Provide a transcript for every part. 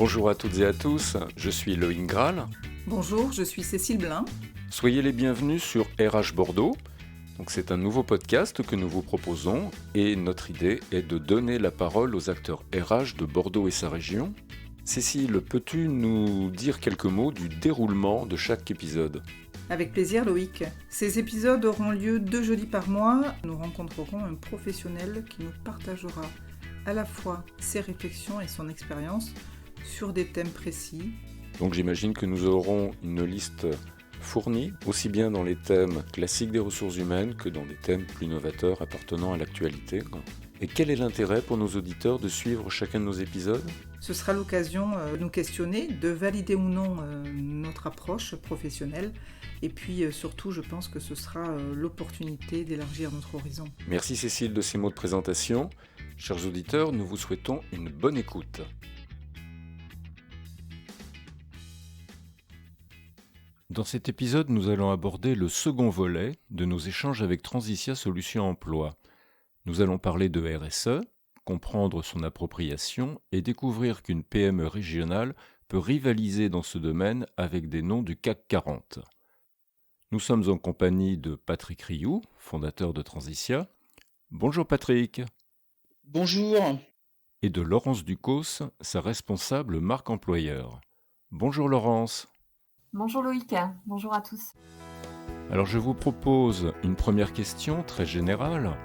Bonjour à toutes et à tous, je suis Loïc Graal. Bonjour, je suis Cécile Blin. Soyez les bienvenus sur RH Bordeaux. Donc c'est un nouveau podcast que nous vous proposons et notre idée est de donner la parole aux acteurs RH de Bordeaux et sa région. Cécile, peux-tu nous dire quelques mots du déroulement de chaque épisode ? Avec plaisir Loïc. Ces épisodes auront lieu 2 jeudis par mois. Nous rencontrerons un professionnel qui nous partagera à la fois ses réflexions et son expérience sur des thèmes précis. Donc j'imagine que nous aurons une liste fournie, aussi bien dans les thèmes classiques des ressources humaines que dans des thèmes plus novateurs appartenant à l'actualité. Et quel est l'intérêt pour nos auditeurs de suivre chacun de nos épisodes ? Ce sera l'occasion de nous questionner, de valider ou non notre approche professionnelle. Et puis surtout, je pense que ce sera l'opportunité d'élargir notre horizon. Merci Cécile de ces mots de présentation. Chers auditeurs, nous vous souhaitons une bonne écoute. Dans cet épisode, nous allons aborder le second volet de nos échanges avec Transitia Solutions Emploi. Nous allons parler de RSE, comprendre son appropriation et découvrir qu'une PME régionale peut rivaliser dans ce domaine avec des noms du CAC 40. Nous sommes en compagnie de Patrick Rioux, fondateur de Transitia. Bonjour Patrick. Bonjour. Et de Laurence Ducos, sa responsable marque employeur. Bonjour Laurence. Bonjour Loïc, bonjour à tous. Alors je vous propose une première question très générale.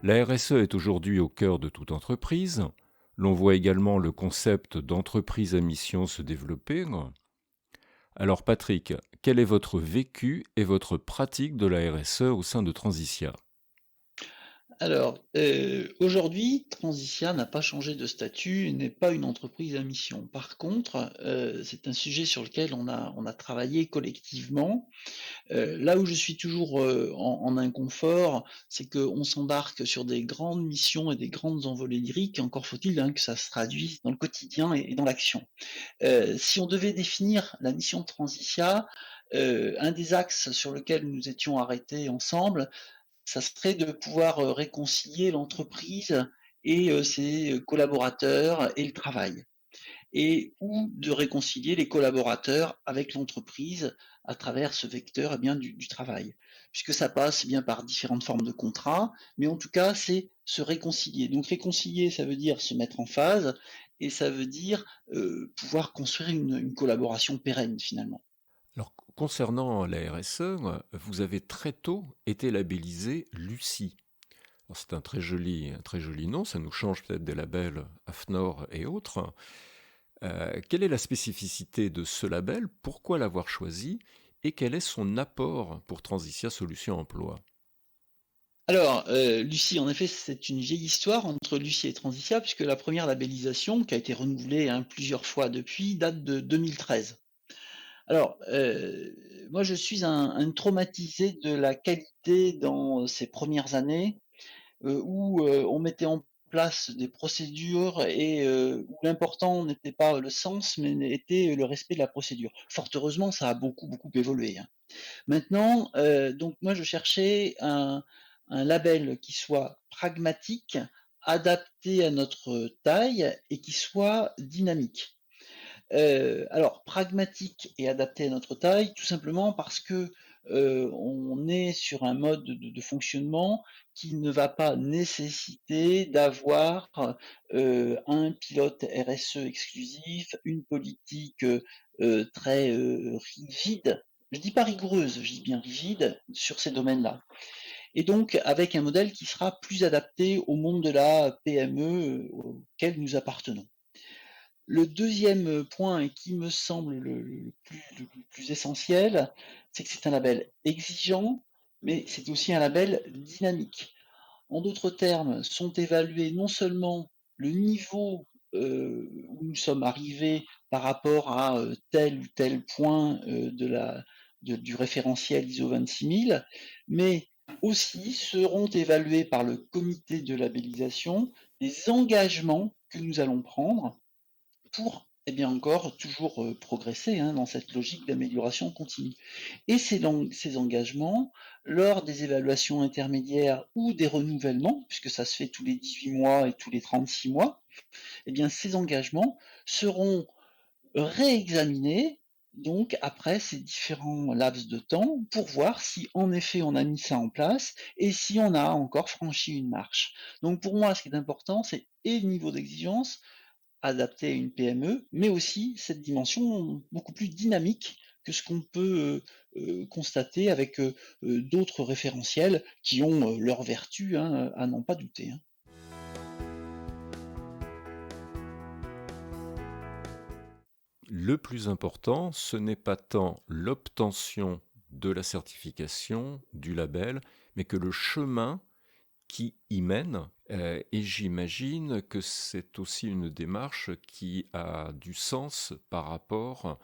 La RSE est aujourd'hui au cœur de toute entreprise. L'on voit également le concept d'entreprise à mission se développer. Alors Patrick, quel est votre vécu et votre pratique de la RSE au sein de Transitia ? Alors, aujourd'hui, Transitia n'a pas changé de statut, n'est pas une entreprise à mission. Par contre, c'est un sujet sur lequel on a travaillé collectivement. Là où je suis toujours en inconfort, c'est qu'on s'embarque sur des grandes missions et des grandes envolées lyriques, encore faut-il que ça se traduise dans le quotidien et dans l'action. Si on devait définir la mission de Transitia, un des axes sur lequel nous étions arrêtés ensemble, ça serait de pouvoir réconcilier l'entreprise et ses collaborateurs et le travail. Ou de réconcilier les collaborateurs avec l'entreprise à travers ce vecteur du travail. Puisque ça passe bien par différentes formes de contrats, mais en tout cas, c'est se réconcilier. Donc réconcilier, ça veut dire se mettre en phase, et ça veut dire pouvoir construire une collaboration pérenne finalement. Alors, concernant la RSE, vous avez très tôt été labellisé Lucie. Alors, c'est un très joli nom, ça nous change peut-être des labels AFNOR et autres. Quelle est la spécificité de ce label ? Pourquoi l'avoir choisi ? Et quel est son apport pour Transitia Solutions Emploi ? Alors, Lucie, en effet, c'est une vieille histoire entre Lucie et Transitia, puisque la première labellisation, qui a été renouvelée plusieurs fois depuis, date de 2013. Alors, moi, je suis un traumatisé de la qualité dans ces premières années, où on mettait en place des procédures et où l'important n'était pas le sens, mais était le respect de la procédure. Fort heureusement, ça a beaucoup, beaucoup évolué. Maintenant, donc moi, je cherchais un label qui soit pragmatique, adapté à notre taille et qui soit dynamique. Alors pragmatique et adapté à notre taille, tout simplement parce que, on est sur un mode de fonctionnement qui ne va pas nécessiter d'avoir, un pilote RSE exclusif, une politique, très, rigide. Je dis pas rigoureuse, je dis bien rigide sur ces domaines-là. Et donc avec un modèle qui sera plus adapté au monde de la PME, auquel nous appartenons. Le deuxième point et qui me semble le plus essentiel, c'est que c'est un label exigeant, mais c'est aussi un label dynamique. En d'autres termes, sont évalués non seulement le niveau où nous sommes arrivés par rapport à tel ou tel point du référentiel ISO 26000, mais aussi seront évalués par le comité de labellisation les engagements que nous allons prendre pour, eh bien encore, toujours progresser dans cette logique d'amélioration continue. Et ces engagements, lors des évaluations intermédiaires ou des renouvellements, puisque ça se fait tous les 18 mois et tous les 36 mois, eh bien ces engagements seront réexaminer donc après ces différents laps de temps pour voir si en effet on a mis ça en place et si on a encore franchi une marche. Donc pour moi, ce qui est important, c'est et le niveau d'exigence adapté à une PME, mais aussi cette dimension beaucoup plus dynamique que ce qu'on peut constater avec d'autres référentiels qui ont leurs vertus, hein, à n'en pas douter, hein. Le plus important, ce n'est pas tant l'obtention de la certification, du label, mais que le chemin qui y mène. Et j'imagine que c'est aussi une démarche qui a du sens par rapport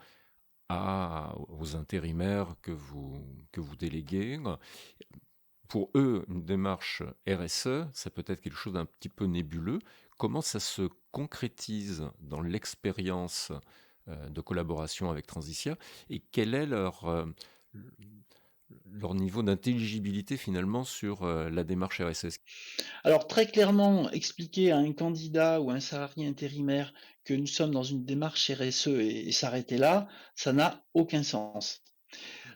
aux intérimaires que vous déléguez. Pour eux, une démarche RSE, ça peut être quelque chose d'un petit peu nébuleux. Comment ça se concrétise dans l'expérience de collaboration avec Transitia et quel est leur niveau d'intelligibilité finalement sur la démarche RSE? Alors très clairement, expliquer à un candidat ou à un salarié intérimaire que nous sommes dans une démarche RSE et s'arrêter là, ça n'a aucun sens.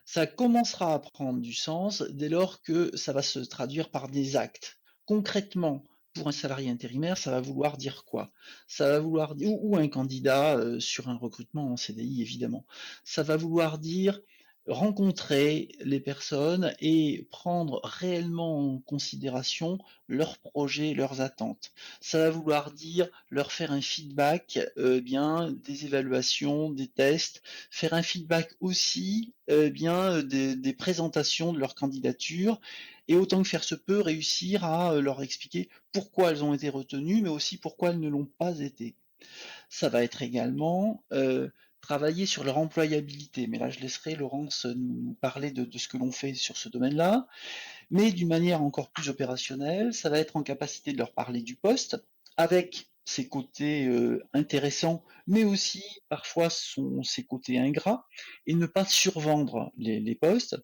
Ça commencera à prendre du sens dès lors que ça va se traduire par des actes. Concrètement, pour un salarié intérimaire, ça va vouloir dire quoi? Ça va vouloir dire, ou un candidat sur un recrutement en CDI évidemment. Ça va vouloir dire rencontrer les personnes et prendre réellement en considération leurs projets, leurs attentes. Ça va vouloir dire leur faire un feedback, bien des évaluations, des tests, faire un feedback aussi bien des présentations de leur candidature et autant que faire se peut réussir à leur expliquer pourquoi elles ont été retenues mais aussi pourquoi elles ne l'ont pas été. Ça va être également travailler sur leur employabilité, mais là je laisserai Laurence nous parler de ce que l'on fait sur ce domaine-là, mais d'une manière encore plus opérationnelle, ça va être en capacité de leur parler du poste avec ses côtés intéressants, mais aussi parfois ses côtés ingrats, et ne pas survendre les postes.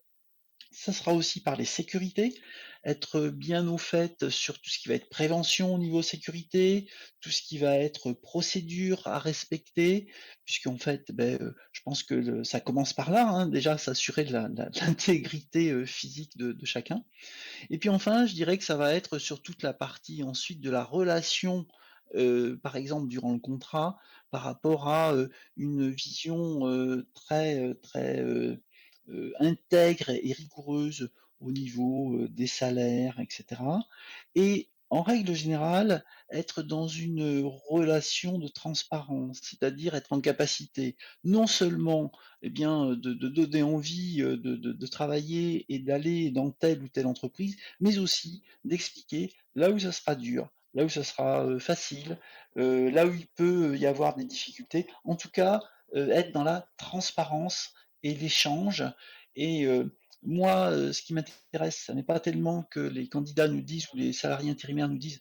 Ça sera aussi par les sécurités, être bien au fait sur tout ce qui va être prévention au niveau sécurité, tout ce qui va être procédure à respecter, puisqu'en fait, je pense que ça commence par là, hein, déjà s'assurer de l'intégrité physique de chacun. Et puis enfin, je dirais que ça va être sur toute la partie ensuite de la relation, par exemple durant le contrat, par rapport à une vision intègre et rigoureuse au niveau des salaires, etc. Et en règle générale, être dans une relation de transparence, c'est-à-dire être en capacité non seulement de donner envie de travailler et d'aller dans telle ou telle entreprise, mais aussi d'expliquer là où ça sera dur, là où ça sera facile, là où il peut y avoir des difficultés. En tout cas, être dans la transparence et l'échange. Et moi, ce qui m'intéresse, ça n'est pas tellement que les candidats nous disent ou les salariés intérimaires nous disent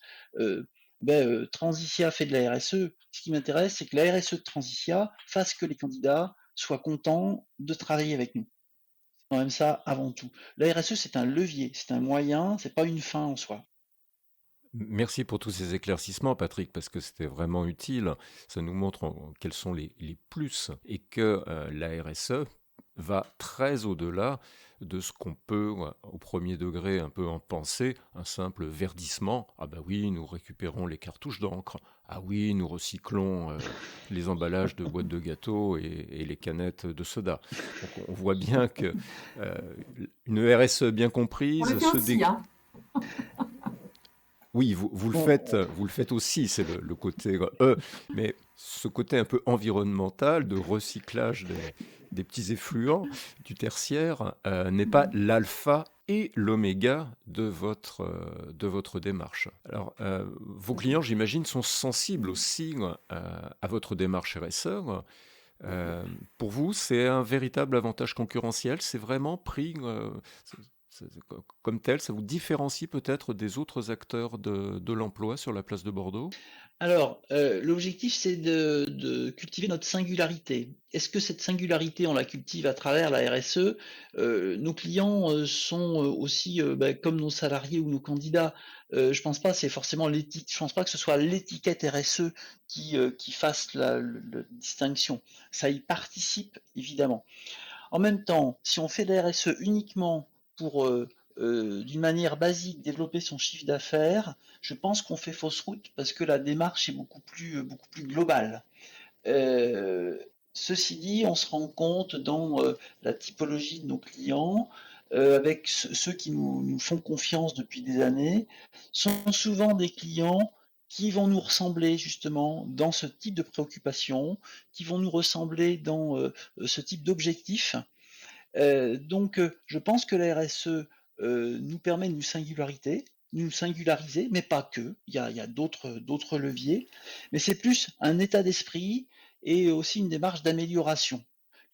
Transitia fait de la RSE. Ce qui m'intéresse, c'est que la RSE de Transitia fasse que les candidats soient contents de travailler avec nous. C'est quand même ça avant tout. La RSE, c'est un levier, c'est un moyen, c'est pas une fin en soi. Merci pour tous ces éclaircissements, Patrick, parce que c'était vraiment utile. Ça nous montre quels sont les plus et que la RSE va très au-delà de ce qu'on peut, au premier degré, un peu en penser, un simple verdissement. Ah bah oui, nous récupérons les cartouches d'encre. Ah oui, nous recyclons les emballages de boîtes de gâteaux et les canettes de soda. Donc on voit bien que une RSE bien comprise On le fait aussi, hein. Oui, vous le faites aussi, c'est le côté E, mais ce côté un peu environnemental de recyclage des petits effluents du tertiaire n'est pas l'alpha et l'oméga de votre démarche. Alors, vos clients, j'imagine, sont sensibles aussi à votre démarche RSE. Pour vous, c'est un véritable avantage concurrentiel, c'est vraiment pris comme tel, ça vous différencie peut-être des autres acteurs de l'emploi sur la place de Bordeaux? Alors, l'objectif, c'est de cultiver notre singularité. Est-ce que cette singularité, on la cultive à travers la RSE? Nos clients, sont, aussi, comme nos salariés ou nos candidats. Je pense pas que ce soit l'étiquette RSE qui fasse la distinction. Ça y participe évidemment. En même temps, si on fait de la RSE uniquement pour, d'une manière basique, développer son chiffre d'affaires, je pense qu'on fait fausse route parce que la démarche est beaucoup plus globale. Ceci dit, on se rend compte dans la typologie de nos clients, avec ceux qui nous font confiance depuis des années, sont souvent des clients qui vont nous ressembler justement dans ce type de préoccupation, qui vont nous ressembler dans ce type d'objectif. Je pense que la RSE nous permet de nous singulariser, mais pas que. Il y a d'autres leviers, mais c'est plus un état d'esprit et aussi une démarche d'amélioration.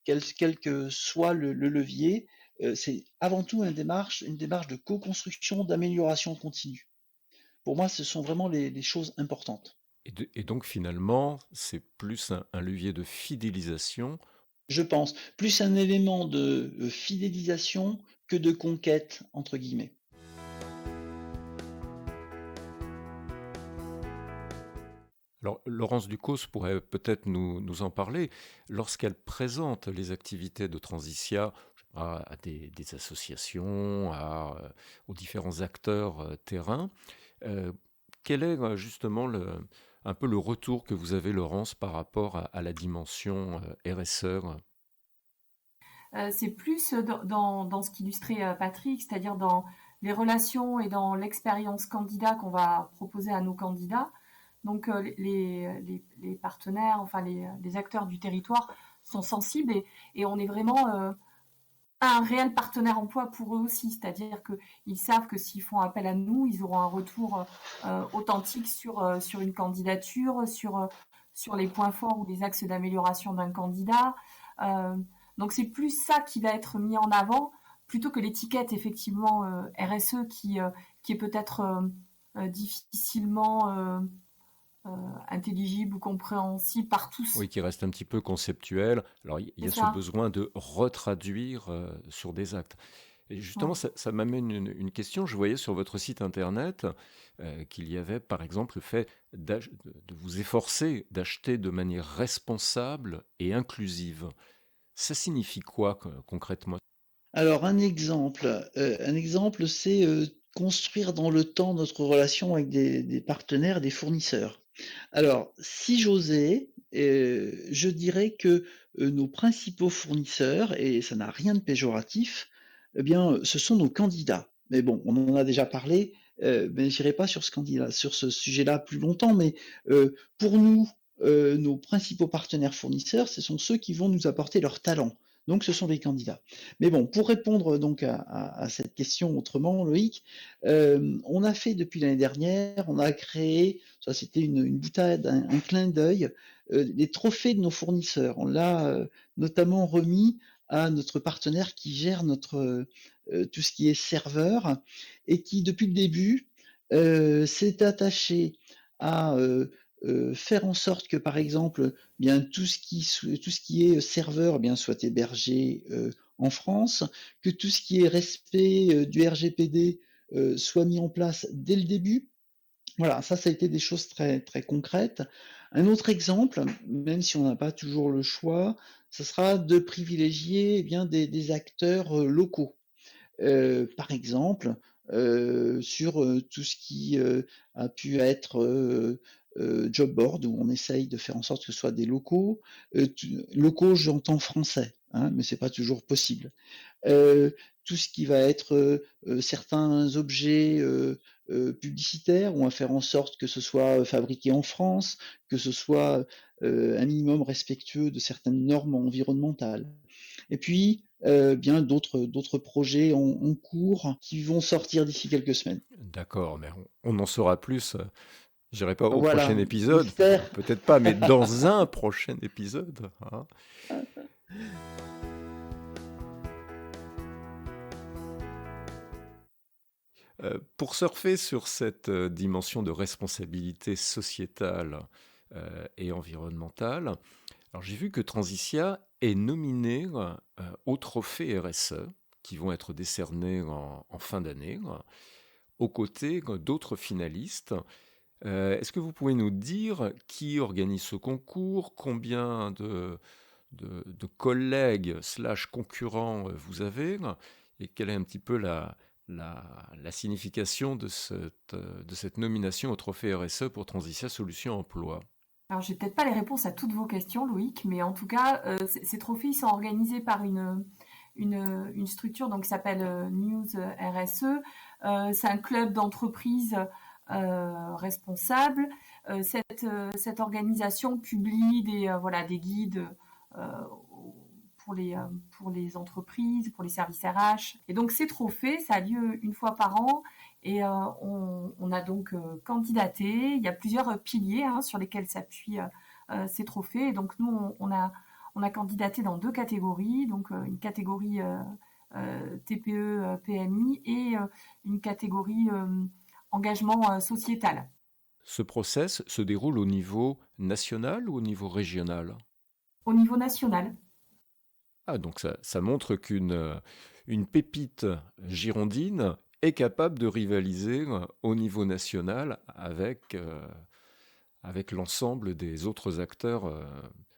Quel que soit le levier, c'est avant tout une démarche de co-construction, d'amélioration continue. Pour moi, ce sont vraiment les choses importantes. Et donc finalement, c'est plus un levier de fidélisation. Je pense plus un élément de fidélisation que de conquête, entre guillemets. Alors, Laurence Ducos pourrait peut-être nous en parler. Lorsqu'elle présente les activités de Transitia à des associations, aux différents acteurs terrain, euh, quel est justement un peu le retour que vous avez, Laurence, par rapport à la dimension RSE? C'est plus dans ce qu'illustrait Patrick, c'est-à-dire dans les relations et dans l'expérience candidat qu'on va proposer à nos candidats. Donc les partenaires, enfin les acteurs du territoire sont sensibles et on est vraiment un réel partenaire emploi pour eux aussi, c'est-à-dire qu'ils savent que s'ils font appel à nous, ils auront un retour authentique sur une candidature, sur les points forts ou les axes d'amélioration d'un candidat. Donc c'est plus ça qui va être mis en avant plutôt que l'étiquette effectivement RSE qui est peut-être difficilement intelligible ou compréhensible par tous. Oui, qui reste un petit peu conceptuel. Alors, il y a ce besoin de retraduire sur des actes. Et justement, Ouais. ça m'amène une question. Je voyais sur votre site internet qu'il y avait, par exemple, le fait de vous efforcer d'acheter de manière responsable et inclusive. Ça signifie quoi concrètement? Alors un exemple, c'est construire dans le temps notre relation avec des partenaires, des fournisseurs. Alors, si j'osais, je dirais que nos principaux fournisseurs, et ça n'a rien de péjoratif, eh bien, ce sont nos candidats. Mais bon, on en a déjà parlé, mais j'irai pas sur ce sujet-là plus longtemps, mais pour nous, nos principaux partenaires fournisseurs, ce sont ceux qui vont nous apporter leur talent. Donc, ce sont les candidats. Mais bon, pour répondre donc à cette question autrement, Loïc, on a fait depuis l'année dernière, on a créé, ça c'était une boutade, un clin d'œil, les trophées de nos fournisseurs. On l'a notamment remis à notre partenaire qui gère tout ce qui est serveur et qui, depuis le début, s'est attaché à faire en sorte que, par exemple, bien tout ce qui est serveur bien soit hébergé en France, que tout ce qui est respect du RGPD soit mis en place dès le début. Voilà, ça a été des choses très, très concrètes. Un autre exemple, même si on n'a pas toujours le choix, ce sera de privilégier des acteurs locaux. Par exemple, sur tout ce qui a pu être job board, où on essaye de faire en sorte que ce soit des locaux. Locaux, j'entends français, hein, mais c'est pas toujours possible. Tout ce qui va être certains objets publicitaires, on va faire en sorte que ce soit fabriqué en France, que ce soit un minimum respectueux de certaines normes environnementales. Et puis, bien d'autres projets en cours qui vont sortir d'ici quelques semaines. D'accord, mais on en saura plus. J'irai pas au Voilà, prochain épisode, mystère. peut-être pas, mais dans un prochain épisode. Hein. Pour surfer sur cette dimension de responsabilité sociétale et environnementale, alors j'ai vu que Transitia est nominé au trophée RSE qui vont être décernés en fin d'année, aux côtés d'autres finalistes. Est-ce que vous pouvez nous dire qui organise ce concours, combien de collègues / concurrents vous avez, et quelle est un petit peu la signification de cette nomination au trophée RSE pour Transitia Solutions Emploi? Alors, j'ai peut-être pas les réponses à toutes vos questions, Loïc, mais en tout cas, ces trophées ils sont organisés par une structure donc, qui s'appelle News RSE. C'est un club d'entreprises responsables. Cette organisation publie des guides pour les entreprises, pour les services RH. Et donc, ces trophées, ça a lieu une fois par an. Et on a donc candidaté. Il y a plusieurs piliers sur lesquels s'appuient ces trophées. Et donc, nous, on a candidaté dans 2 catégories. Donc, une catégorie TPE, PMI et une catégorie engagement sociétal. Ce process se déroule au niveau national ou au niveau régional? Au niveau national. Ah, donc ça montre qu'une pépite girondine est capable de rivaliser au niveau national avec l'ensemble des autres acteurs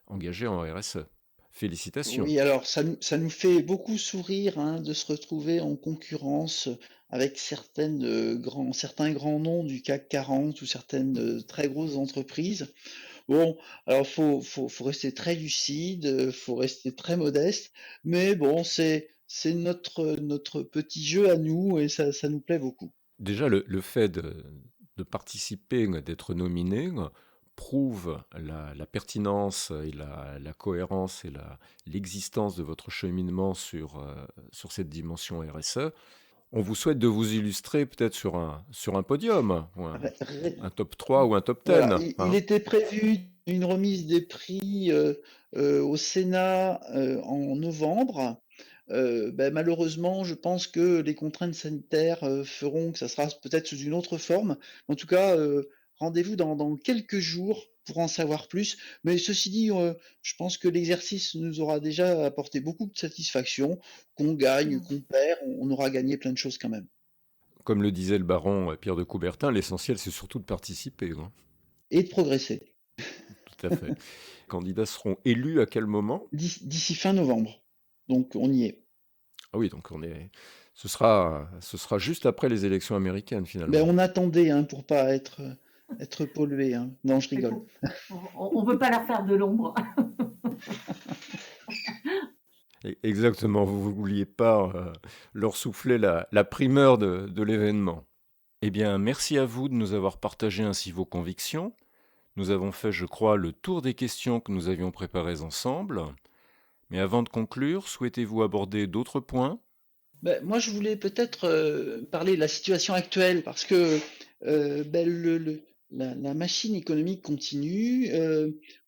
engagés en RSE. Félicitations. Oui, alors ça nous fait beaucoup sourire de se retrouver en concurrence avec certains grands noms du CAC 40 ou certaines très grosses entreprises. Bon, alors faut rester très lucide, faut rester très modeste, mais bon, c'est notre petit jeu à nous et ça nous plaît beaucoup. Déjà, le fait de participer, d'être nominé, prouve la pertinence et la cohérence et l'existence de votre cheminement sur cette dimension RSE. On vous souhaite de vous illustrer peut-être sur un podium, ou un top 3 ou un top 10. Voilà, il était prévu une remise des prix au Sénat en novembre. Malheureusement, je pense que les contraintes sanitaires feront que ça sera peut-être sous une autre forme. En tout cas, rendez-vous dans quelques jours pour en savoir plus. Mais ceci dit, je pense que l'exercice nous aura déjà apporté beaucoup de satisfaction. Qu'on gagne, qu'on perd, on aura gagné plein de choses quand même. Comme le disait le baron Pierre de Coubertin, l'essentiel c'est surtout de participer. Et de progresser. Tout à fait. Les candidats seront élus à quel moment? D'ici fin novembre. Donc on y est. Ah oui, donc ce sera juste après les élections américaines finalement. On attendait pour pas être pollué. Non, je rigole. On veut pas leur faire de l'ombre. Exactement, vous ne vouliez pas leur souffler la primeur de l'événement. Eh bien, merci à vous de nous avoir partagé ainsi vos convictions. Nous avons fait, je crois, le tour des questions que nous avions préparées ensemble. Mais avant de conclure, souhaitez-vous aborder d'autres points? Moi, je voulais peut-être parler de la situation actuelle parce que la machine économique continue.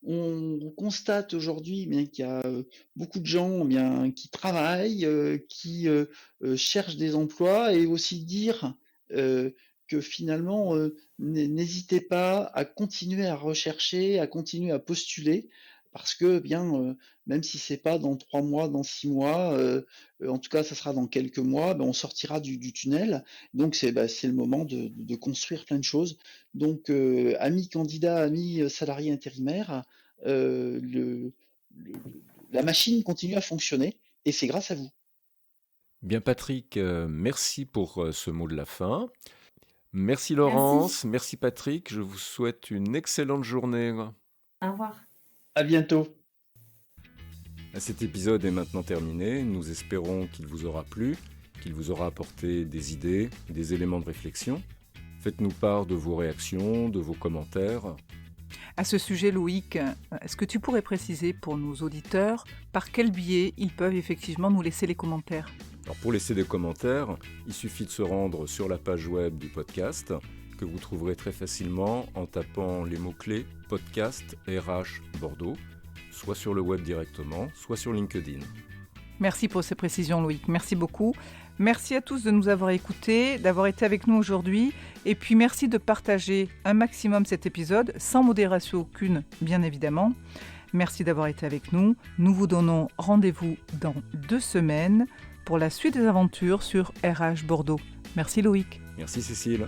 On constate aujourd'hui qu'il y a beaucoup de gens qui travaillent, qui cherchent des emplois et aussi dire que finalement, n'hésitez pas à continuer à rechercher, à continuer à postuler parce que même si c'est pas dans 3 mois, dans 6 mois, en tout cas ça sera dans quelques mois, on sortira du tunnel. Donc c'est le moment de construire plein de choses. Donc amis candidats, amis salariés intérimaires, la machine continue à fonctionner et c'est grâce à vous. Bien Patrick, merci pour ce mot de la fin. Merci Laurence, merci Patrick, je vous souhaite une excellente journée. Au revoir. À bientôt. Cet épisode est maintenant terminé. Nous espérons qu'il vous aura plu, qu'il vous aura apporté des idées, des éléments de réflexion. Faites-nous part de vos réactions, de vos commentaires. À ce sujet, Loïc, est-ce que tu pourrais préciser pour nos auditeurs par quel biais ils peuvent effectivement nous laisser les commentaires ? Alors pour laisser des commentaires, il suffit de se rendre sur la page web du podcast, que vous trouverez très facilement en tapant les mots-clés podcast RH Bordeaux, soit sur le web directement, soit sur LinkedIn. Merci pour ces précisions, Loïc. Merci beaucoup. Merci à tous de nous avoir écoutés, d'avoir été avec nous aujourd'hui. Et puis merci de partager un maximum cet épisode, sans modération aucune, bien évidemment. Merci d'avoir été avec nous. Nous vous donnons rendez-vous dans 2 semaines pour la suite des aventures sur RH Bordeaux. Merci Loïc. Merci Cécile.